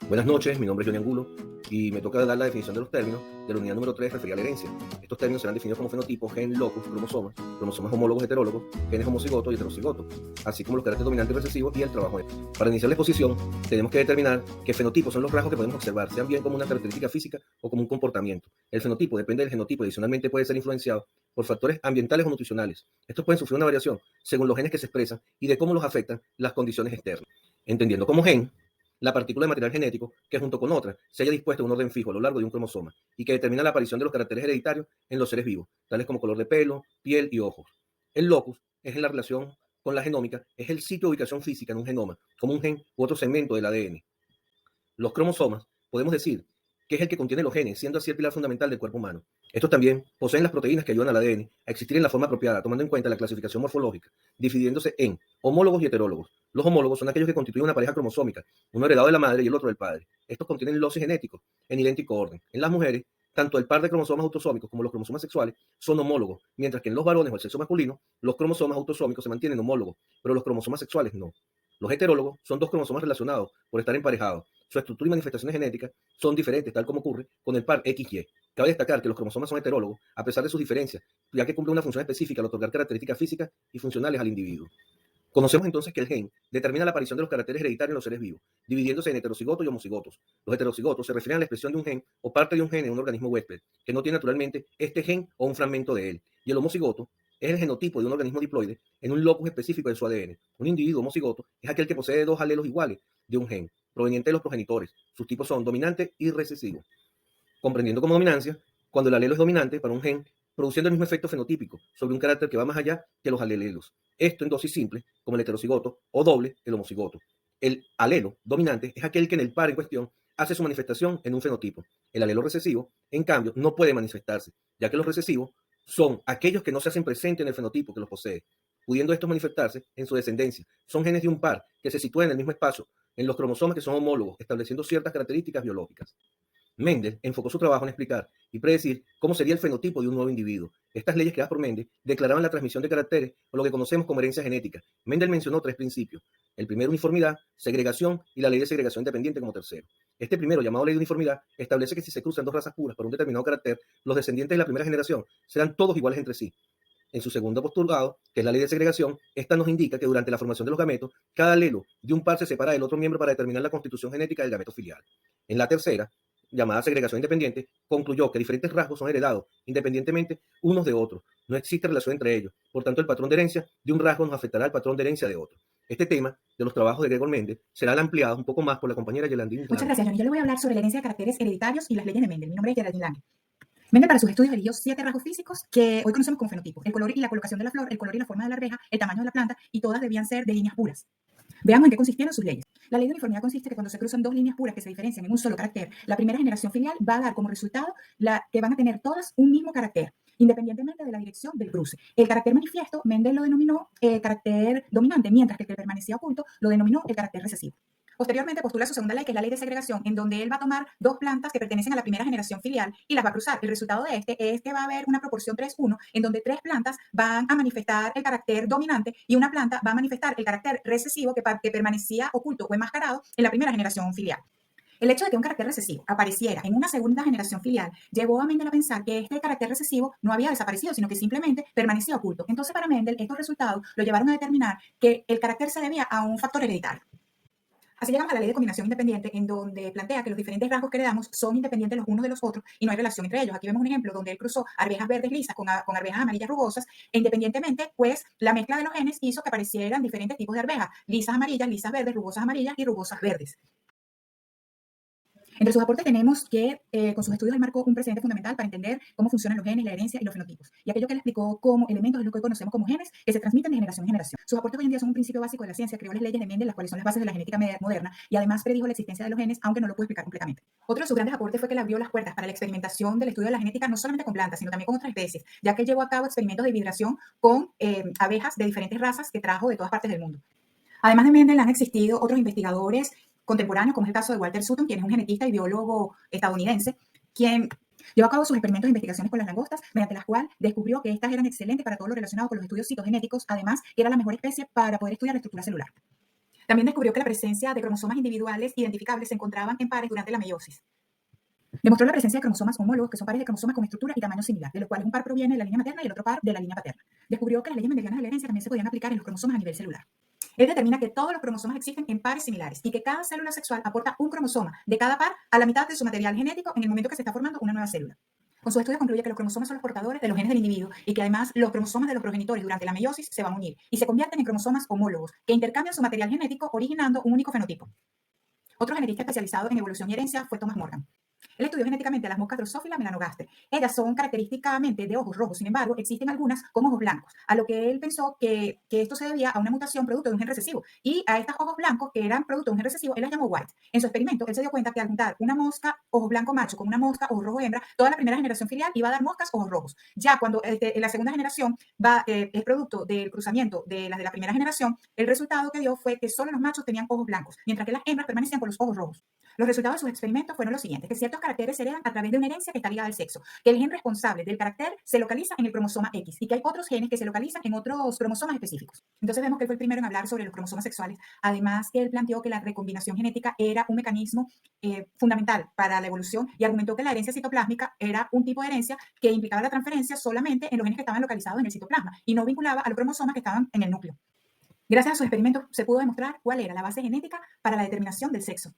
Buenas noches, mi nombre es Johnny Angulo y me toca dar la definición de los términos de la unidad número 3 referida a la herencia. Estos términos serán definidos como fenotipos, gen, locus, cromosomas homólogos heterólogos, genes homocigotos y heterocigotos, así como los caracteres dominantes y recesivos y el trabajo. Para iniciar la exposición, tenemos que determinar qué fenotipos son los rasgos que podemos observar, sean bien como una característica física o como un comportamiento. El fenotipo depende del genotipo y adicionalmente puede ser influenciado por factores ambientales o nutricionales. Estos pueden sufrir una variación según los genes que se expresan y de cómo los afectan las condiciones externas. Entendiendo como gen la partícula de material genético que junto con otra se haya dispuesto en un orden fijo a lo largo de un cromosoma y que determina la aparición de los caracteres hereditarios en los seres vivos, tales como color de pelo, piel y ojos. El locus es en la relación con la genómica, es el sitio de ubicación física en un genoma, como un gen u otro segmento del ADN. Los cromosomas, podemos decir, que es el que contiene los genes, siendo así el pilar fundamental del cuerpo humano. Estos también poseen las proteínas que ayudan al ADN a existir en la forma apropiada, tomando en cuenta la clasificación morfológica, dividiéndose en homólogos y heterólogos. Los homólogos son aquellos que constituyen una pareja cromosómica, uno heredado de la madre y el otro del padre. Estos contienen losis genéticos en idéntico orden. En las mujeres, tanto el par de cromosomas autosómicos como los cromosomas sexuales son homólogos, mientras que en los varones o el sexo masculino, los cromosomas autosómicos se mantienen homólogos, pero los cromosomas sexuales no. Los heterólogos son dos cromosomas relacionados por estar emparejados. Su estructura y manifestaciones genéticas son diferentes, tal como ocurre con el par XY. Cabe destacar que los cromosomas son heterólogos, a pesar de sus diferencias, ya que cumplen una función específica al otorgar características físicas y funcionales al individuo. Conocemos entonces que el gen determina la aparición de los caracteres hereditarios en los seres vivos, dividiéndose en heterocigotos y homocigotos. Los heterocigotos se refieren a la expresión de un gen o parte de un gen en un organismo huésped, que no tiene naturalmente este gen o un fragmento de él. Y el homocigoto es el genotipo de un organismo diploide en un locus específico de su ADN. Un individuo homocigoto es aquel que posee dos alelos iguales de un gen, proveniente de los progenitores. Sus tipos son dominante y recesivo. Comprendiendo como dominancia, cuando el alelo es dominante para un gen, produciendo el mismo efecto fenotípico sobre un carácter que va más allá que los alelos. Esto en dosis simple, como el heterocigoto, o doble, el homocigoto. El alelo dominante es aquel que en el par en cuestión hace su manifestación en un fenotipo. El alelo recesivo, en cambio, no puede manifestarse, ya que los recesivos son aquellos que no se hacen presentes en el fenotipo que los posee, pudiendo estos manifestarse en su descendencia. Son genes de un par que se sitúan en el mismo espacio, en los cromosomas que son homólogos, estableciendo ciertas características biológicas. Mendel enfocó su trabajo en explicar y predecir cómo sería el fenotipo de un nuevo individuo. Estas leyes creadas por Mendel declaraban la transmisión de caracteres o lo que conocemos como herencia genética. Mendel mencionó tres principios: el primero, uniformidad; segregación; y la ley de segregación independiente como tercero. Este primero, llamado ley de uniformidad, establece que si se cruzan dos razas puras por un determinado carácter, los descendientes de la primera generación serán todos iguales entre sí. En su segundo postulado, que es la ley de segregación, esta nos indica que durante la formación de los gametos, cada alelo de un par se separa del otro miembro para determinar la constitución genética del gameto filial. En la tercera, llamada segregación independiente, concluyó que diferentes rasgos son heredados independientemente unos de otros. No existe relación entre ellos. Por tanto, el patrón de herencia de un rasgo nos afectará al patrón de herencia de otro. Este tema de los trabajos de Gregor Mendel será ampliado un poco más por la compañera Geraldine. Muchas gracias, Johnny. Yo le voy a hablar sobre la herencia de caracteres hereditarios y las leyes de Mendel. Mi nombre es Geraldine Lange. Mendel para sus estudios eligió 7 rasgos físicos que hoy conocemos como fenotipos: el color y la colocación de la flor, el color y la forma de la arveja, el tamaño de la planta, y todas debían ser de líneas puras. Veamos en qué consistían sus leyes. La ley de uniformidad consiste que cuando se cruzan dos líneas puras que se diferencian en un solo carácter, la primera generación filial va a dar como resultado que van a tener todas un mismo carácter, independientemente de la dirección del cruce. El carácter manifiesto, Mendel lo denominó carácter dominante, mientras que el que permanecía oculto lo denominó el carácter recesivo. Posteriormente postula su segunda ley, que es la ley de segregación, en donde él va a tomar dos plantas que pertenecen a la primera generación filial y las va a cruzar. El resultado de este es que va a haber una proporción 3:1, en donde 3 plantas van a manifestar el carácter dominante y una planta va a manifestar el carácter recesivo que permanecía oculto o enmascarado en la primera generación filial. El hecho de que un carácter recesivo apareciera en una segunda generación filial llevó a Mendel a pensar que este carácter recesivo no había desaparecido, sino que simplemente permanecía oculto. Entonces, para Mendel, estos resultados lo llevaron a determinar que el carácter se debía a un factor hereditario. Así llegamos a la ley de combinación independiente, en donde plantea que los diferentes rasgos que heredamos son independientes los unos de los otros y no hay relación entre ellos. Aquí vemos un ejemplo donde él cruzó arvejas verdes lisas con arvejas amarillas rugosas, e independientemente, pues la mezcla de los genes hizo que aparecieran diferentes tipos de arvejas: lisas amarillas, lisas verdes, rugosas amarillas y rugosas verdes. Entre sus aportes tenemos que con sus estudios él marcó un precedente fundamental para entender cómo funcionan los genes, la herencia y los fenotipos. Y aquello que él explicó como elementos de lo que hoy conocemos como genes que se transmiten de generación en generación. Sus aportes hoy en día son un principio básico de la ciencia, creó las leyes de Mendel, las cuales son las bases de la genética moderna, y además predijo la existencia de los genes, aunque no lo pudo explicar completamente. Otro de sus grandes aportes fue que le abrió las puertas para la experimentación del estudio de la genética, no solamente con plantas, sino también con otras especies, ya que él llevó a cabo experimentos de hibridación con abejas de diferentes razas que trajo de todas partes del mundo. Además de Mendel, han existido otros investigadores contemporáneos, como es el caso de Walter Sutton, quien es un genetista y biólogo estadounidense, quien llevó a cabo sus experimentos de investigaciones con las langostas, mediante las cuales descubrió que estas eran excelentes para todo lo relacionado con los estudios citogenéticos, además que era la mejor especie para poder estudiar la estructura celular. También descubrió que la presencia de cromosomas individuales identificables se encontraban en pares durante la meiosis. Demostró la presencia de cromosomas homólogos, que son pares de cromosomas con estructura y tamaño similar, de los cuales un par proviene de la línea materna y el otro par de la línea paterna. Descubrió que las leyes mendelianas de la herencia también se podían aplicar en los cromosomas a nivel celular. Él determina que todos los cromosomas existen en pares similares y que cada célula sexual aporta un cromosoma de cada par a la mitad de su material genético en el momento que se está formando una nueva célula. Con sus estudios concluye que los cromosomas son los portadores de los genes del individuo y que además los cromosomas de los progenitores durante la meiosis se van a unir y se convierten en cromosomas homólogos que intercambian su material genético originando un único fenotipo. Otro genetista especializado en evolución y herencia fue Thomas Morgan. Él estudió genéticamente las moscas Drosophila melanogaster. Ellas son característicamente de ojos rojos, sin embargo, existen algunas con ojos blancos, a lo que él pensó que esto se debía a una mutación producto de un gen recesivo. Y a estos ojos blancos, que eran producto de un gen recesivo, él las llamó white. En su experimento, él se dio cuenta que al juntar una mosca ojo blanco macho con una mosca ojo rojo hembra, toda la primera generación filial iba a dar moscas ojos rojos. Ya cuando la segunda generación es producto del cruzamiento de las de la primera generación, el resultado que dio fue que solo los machos tenían ojos blancos, mientras que las hembras permanecían con los ojos rojos. Los resultados de sus experimentos fueron los siguientes: que ciertos caracteres se heredan a través de una herencia que está ligada al sexo, que el gen responsable del carácter se localiza en el cromosoma X y que hay otros genes que se localizan en otros cromosomas específicos. Entonces vemos que él fue el primero en hablar sobre los cromosomas sexuales. Además, que él planteó que la recombinación genética era un mecanismo fundamental para la evolución y argumentó que la herencia citoplásmica era un tipo de herencia que implicaba la transferencia solamente en los genes que estaban localizados en el citoplasma y no vinculaba a los cromosomas que estaban en el núcleo. Gracias a sus experimentos se pudo demostrar cuál era la base genética para la determinación del sexo.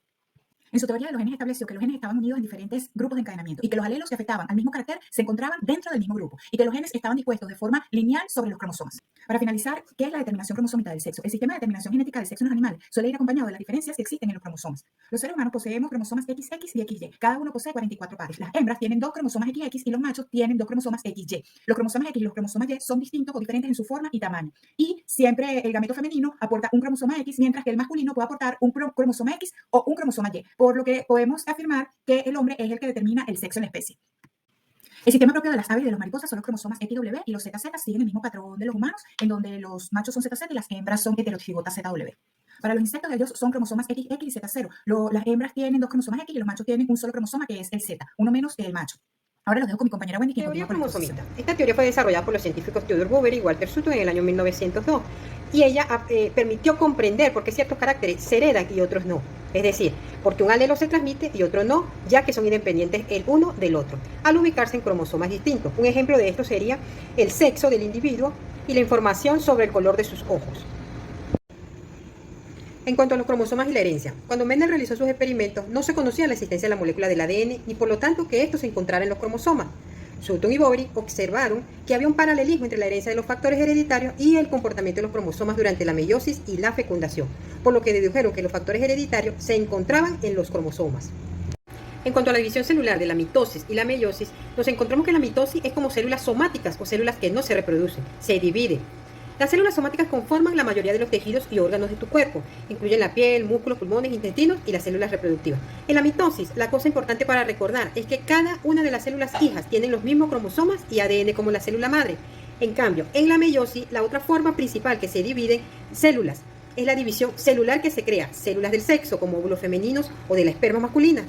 En su teoría de los genes estableció que los genes estaban unidos en diferentes grupos de encadenamiento y que los alelos que afectaban al mismo carácter se encontraban dentro del mismo grupo y que los genes estaban dispuestos de forma lineal sobre los cromosomas. Para finalizar, ¿qué es la determinación cromosómica del sexo? El sistema de determinación genética del sexo en los animales suele ir acompañado de las diferencias que existen en los cromosomas. Los seres humanos poseemos cromosomas XX y XY. Cada uno posee 44 pares. Las hembras tienen 2 cromosomas XX y los machos tienen 2 cromosomas XY. Los cromosomas X y los cromosomas Y son distintos o diferentes en su forma y tamaño. Y siempre el gameto femenino aporta un cromosoma X, mientras que el masculino puede aportar un cromosoma X o un cromosoma Y, por lo que podemos afirmar que el hombre es el que determina el sexo en la especie. El sistema propio de las aves y de los mariposas son los cromosomas XW y los ZZ siguen el mismo patrón de los humanos, en donde los machos son ZZ y las hembras son heterozigotas ZW. Para los insectos, ellos son cromosomas XX y Z0. Las hembras tienen 2 cromosomas X y los machos tienen un solo cromosoma, que es el Z, uno menos que el macho. Ahora los dejo con mi compañera Wendy. Teoría cromosómica. Esta teoría fue desarrollada por los científicos Theodore Boveri y Walter Sutton en el año 1902 y ella permitió comprender por qué ciertos caracteres se heredan y otros no. Es decir, porque un alelo se transmite y otro no, ya que son independientes el uno del otro, al ubicarse en cromosomas distintos. Un ejemplo de esto sería el sexo del individuo y la información sobre el color de sus ojos. En cuanto a los cromosomas y la herencia, cuando Mendel realizó sus experimentos no se conocía la existencia de la molécula del ADN ni por lo tanto que esto se encontrara en los cromosomas. Sutton y Boveri observaron que había un paralelismo entre la herencia de los factores hereditarios y el comportamiento de los cromosomas durante la meiosis y la fecundación, por lo que dedujeron que los factores hereditarios se encontraban en los cromosomas. En cuanto a la división celular de la mitosis y la meiosis, nos encontramos que la mitosis es como células somáticas o células que no se reproducen, se dividen. Las células somáticas conforman la mayoría de los tejidos y órganos de tu cuerpo, incluyen la piel, músculos, pulmones, intestinos y las células reproductivas. En la mitosis, la cosa importante para recordar es que cada una de las células hijas tienen los mismos cromosomas y ADN como la célula madre. En cambio, en la meiosis, la otra forma principal que se dividen células es la división celular que se crea, células del sexo como óvulos femeninos o de la esperma masculina.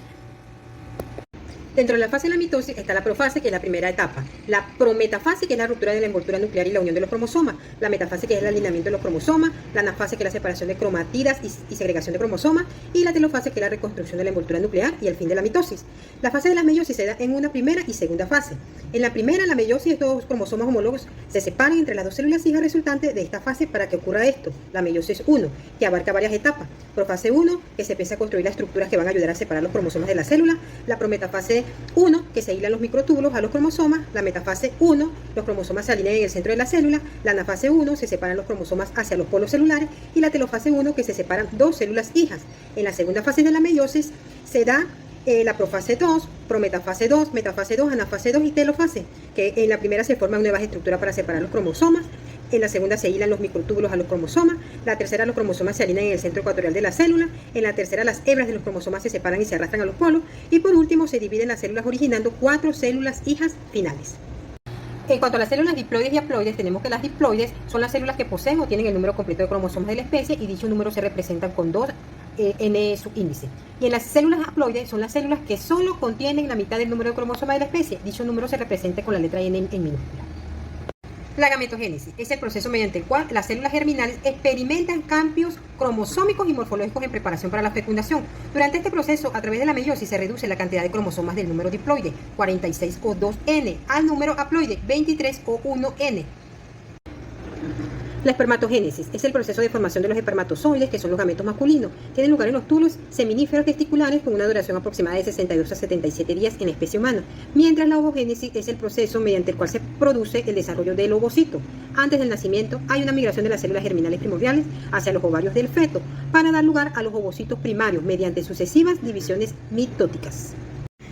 Dentro de la fase de la mitosis está la profase, que es la primera etapa, la prometafase, que es la ruptura de la envoltura nuclear y la unión de los cromosomas, la metafase, que es el alineamiento de los cromosomas, la anafase, que es la separación de cromatidas y segregación de cromosomas, y la telofase, que es la reconstrucción de la envoltura nuclear y el fin de la mitosis. La fase de la meiosis se da en una primera y segunda fase. En la primera, la meiosis, estos cromosomas homólogos se separan entre las 2 células hijas resultantes de esta fase para que ocurra esto, la meiosis 1, que abarca varias etapas. Profase 1, que se empieza a construir las estructuras que van a ayudar a separar los cromosomas de la célula, la prometafase 1, que se hilan los microtúbulos a los cromosomas, la metafase 1, los cromosomas se alinean en el centro de la célula, la anafase 1, se separan los cromosomas hacia los polos celulares, y la telofase 1, que se separan 2 células hijas. En la segunda fase de la meiosis se da la profase 2, prometafase 2, metafase 2, anafase 2 y telofase, que en la primera se forman nuevas estructuras para separar los cromosomas, en la segunda se hilan los microtúbulos a los cromosomas, la tercera los cromosomas se alinean en el centro ecuatorial de la célula, en la tercera las hebras de los cromosomas se separan y se arrastran a los polos, y por último se dividen las células originando 4 células hijas finales. En cuanto a las células diploides y haploides, tenemos que las diploides son las células que poseen o tienen el número completo de cromosomas de la especie y dicho número se representan con 2 N subíndice. Y en las células haploides son las células que solo contienen la mitad del número de cromosomas de la especie, dicho número se representa con la letra N en minúscula. La gametogénesis es el proceso mediante el cual las células germinales experimentan cambios cromosómicos y morfológicos en preparación para la fecundación. Durante este proceso, a través de la meiosis, se reduce la cantidad de cromosomas del número diploide, 46 o 2N, al número haploide, 23 o 1N. La espermatogénesis es el proceso de formación de los espermatozoides, que son los gametos masculinos. Tienen lugar en los túbulos seminíferos testiculares con una duración aproximada de 62 a 77 días en especie humana, mientras la ovogénesis es el proceso mediante el cual se produce el desarrollo del ovocito. Antes del nacimiento hay una migración de las células germinales primordiales hacia los ovarios del feto para dar lugar a los ovocitos primarios mediante sucesivas divisiones mitóticas.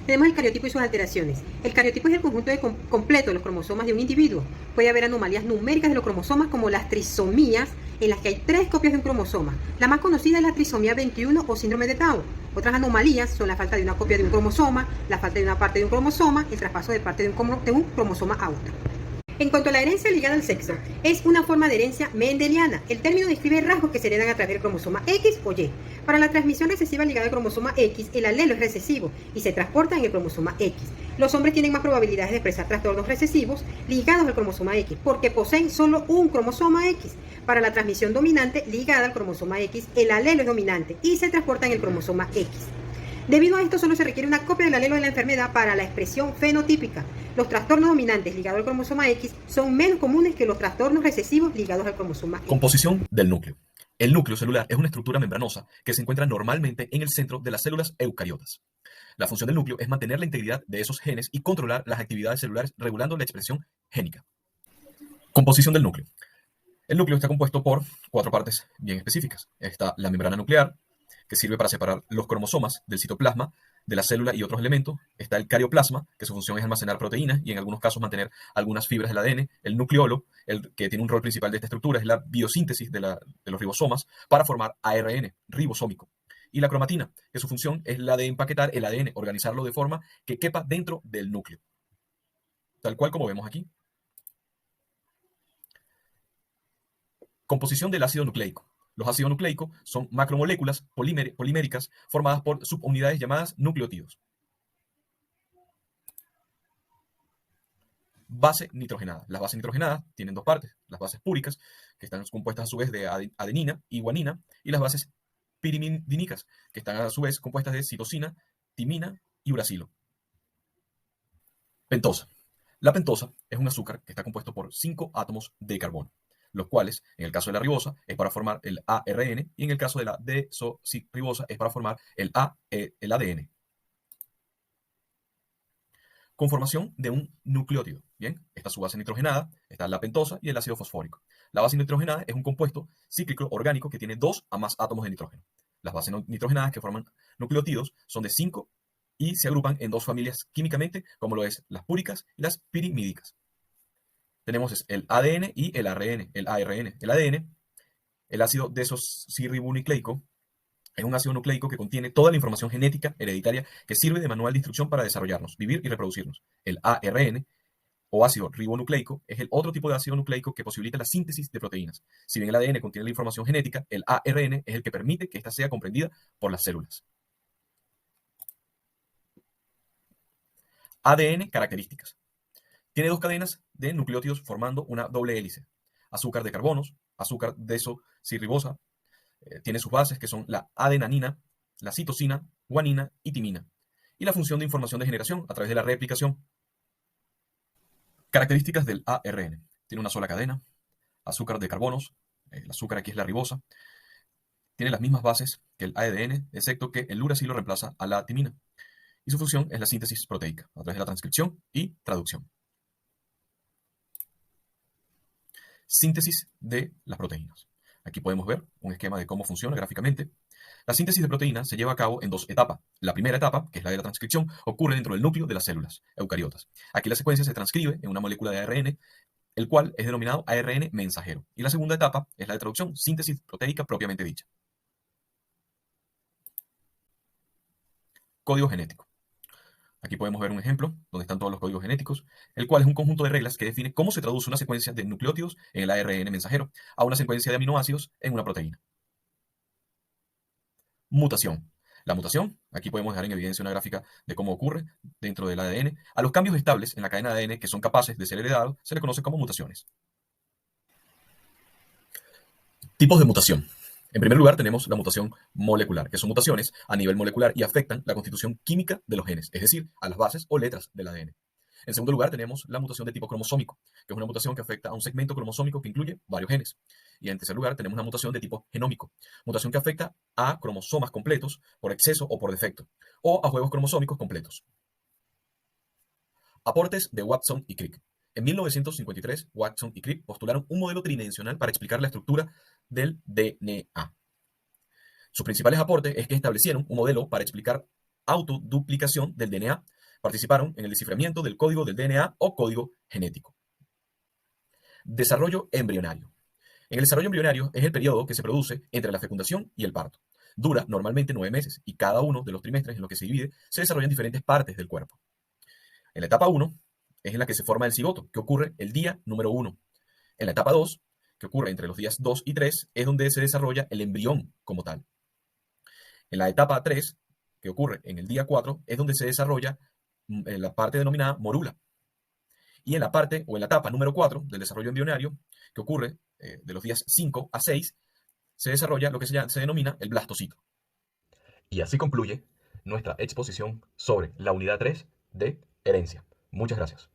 Tenemos el cariotipo y sus alteraciones. El cariotipo es el conjunto completo de los cromosomas de un individuo. Puede haber anomalías numéricas de los cromosomas como las trisomías, en las que hay 3 copias de un cromosoma. La más conocida es la trisomía 21 o síndrome de Down. Otras anomalías son la falta de una copia de un cromosoma, la falta de una parte de un cromosoma, el traspaso de parte de un cromosoma a otro. En cuanto a la herencia ligada al sexo, es una forma de herencia mendeliana. El término describe rasgos que se heredan a través del cromosoma X o Y. Para la transmisión recesiva ligada al cromosoma X, el alelo es recesivo y se transporta en el cromosoma X. Los hombres tienen más probabilidades de expresar trastornos recesivos ligados al cromosoma X porque poseen solo un cromosoma X. Para la transmisión dominante ligada al cromosoma X, el alelo es dominante y se transporta en el cromosoma X. Debido a esto, solo se requiere una copia del alelo de la enfermedad para la expresión fenotípica. Los trastornos dominantes ligados al cromosoma X son menos comunes que los trastornos recesivos ligados al cromosoma X. Composición del núcleo. El núcleo celular es una estructura membranosa que se encuentra normalmente en el centro de las células eucariotas. La función del núcleo es mantener la integridad de esos genes y controlar las actividades celulares regulando la expresión génica. Composición del núcleo. El núcleo está compuesto por 4 partes bien específicas. Está la membrana nuclear, que sirve para separar los cromosomas del citoplasma de la célula y otros elementos. Está el carioplasma, que su función es almacenar proteínas y en algunos casos mantener algunas fibras del ADN. El nucleolo, el que tiene un rol principal de esta estructura, es la biosíntesis de los ribosomas para formar ARN ribosómico. Y la cromatina, que su función es la de empaquetar el ADN, organizarlo de forma que quepa dentro del núcleo. Tal cual como vemos aquí. Composición del ácido nucleico. Los ácidos nucleicos son macromoléculas poliméricas formadas por subunidades llamadas nucleótidos. Base nitrogenada. Las bases nitrogenadas tienen 2 partes. Las bases púricas, que están compuestas a su vez de adenina y guanina, y las bases pirimidínicas, que están a su vez compuestas de citosina, timina y uracilo. Pentosa. La pentosa es un azúcar que está compuesto por 5 átomos de carbono, los cuales, en el caso de la ribosa, es para formar el ARN, y en el caso de la desoxirribosa es para formar el ADN. Conformación de un nucleótido. Bien, está su base nitrogenada, está la pentosa y el ácido fosfórico. La base nitrogenada es un compuesto cíclico orgánico que tiene 2 a más átomos de nitrógeno. Las bases nitrogenadas que forman nucleótidos son de 5 y se agrupan en 2 familias químicamente, como lo es las púricas y las pirimídicas. Tenemos el ADN y el ARN. El ADN, el ácido desoxirribonucleico, es un ácido nucleico que contiene toda la información genética hereditaria que sirve de manual de instrucción para desarrollarnos, vivir y reproducirnos. El ARN, o ácido ribonucleico, es el otro tipo de ácido nucleico que posibilita la síntesis de proteínas. Si bien el ADN contiene la información genética, el ARN es el que permite que ésta sea comprendida por las células. ADN características. Tiene 2 cadenas de nucleótidos formando una doble hélice. Azúcar de carbonos, azúcar desoxirribosa. Tiene sus bases que son la adenanina, la citosina, guanina y timina. Y la función de información de generación a través de la replicación. Características del ARN. Tiene una sola cadena, azúcar de carbonos, el azúcar aquí es la ribosa. Tiene las mismas bases que el ADN, excepto que el uracilo reemplaza a la timina. Y su función es la síntesis proteica, a través de la transcripción y traducción. Síntesis de las proteínas. Aquí podemos ver un esquema de cómo funciona gráficamente. La síntesis de proteínas se lleva a cabo en 2 etapas. La primera etapa, que es la de la transcripción, ocurre dentro del núcleo de las células eucariotas. Aquí la secuencia se transcribe en una molécula de ARN, el cual es denominado ARN mensajero. Y la segunda etapa es la de traducción, síntesis proteica propiamente dicha. Código genético. Aquí podemos ver un ejemplo donde están todos los códigos genéticos, el cual es un conjunto de reglas que define cómo se traduce una secuencia de nucleótidos en el ARN mensajero a una secuencia de aminoácidos en una proteína. Mutación. La mutación, aquí podemos dejar en evidencia una gráfica de cómo ocurre dentro del ADN. A los cambios estables en la cadena de ADN que son capaces de ser heredados se le conoce como mutaciones. Tipos de mutación. En primer lugar, tenemos la mutación molecular, que son mutaciones a nivel molecular y afectan la constitución química de los genes, es decir, a las bases o letras del ADN. En segundo lugar, tenemos la mutación de tipo cromosómico, que es una mutación que afecta a un segmento cromosómico que incluye varios genes. Y en tercer lugar, tenemos una mutación de tipo genómico, mutación que afecta a cromosomas completos por exceso o por defecto, o a juegos cromosómicos completos. Aportes de Watson y Crick. En 1953, Watson y Crick postularon un modelo tridimensional para explicar la estructura del DNA. Sus principales aportes es que establecieron un modelo para explicar autoduplicación del DNA. Participaron en el desciframiento del código del DNA o código genético. Desarrollo embrionario. En el desarrollo embrionario es el periodo que se produce entre la fecundación y el parto. Dura normalmente 9 meses y cada uno de los trimestres en los que se divide se desarrollan diferentes partes del cuerpo. En la etapa 1 es en la que se forma el cigoto, que ocurre el día número 1. En la etapa 2, que ocurre entre los días 2 y 3, es donde se desarrolla el embrión como tal. En la etapa 3, que ocurre en el día 4, es donde se desarrolla la parte denominada morula. Y en la parte o en la etapa número 4 del desarrollo embrionario, que ocurre de los días 5 a 6, se desarrolla lo que se denomina el blastocito. Y así concluye nuestra exposición sobre la unidad 3 de herencia. Muchas gracias.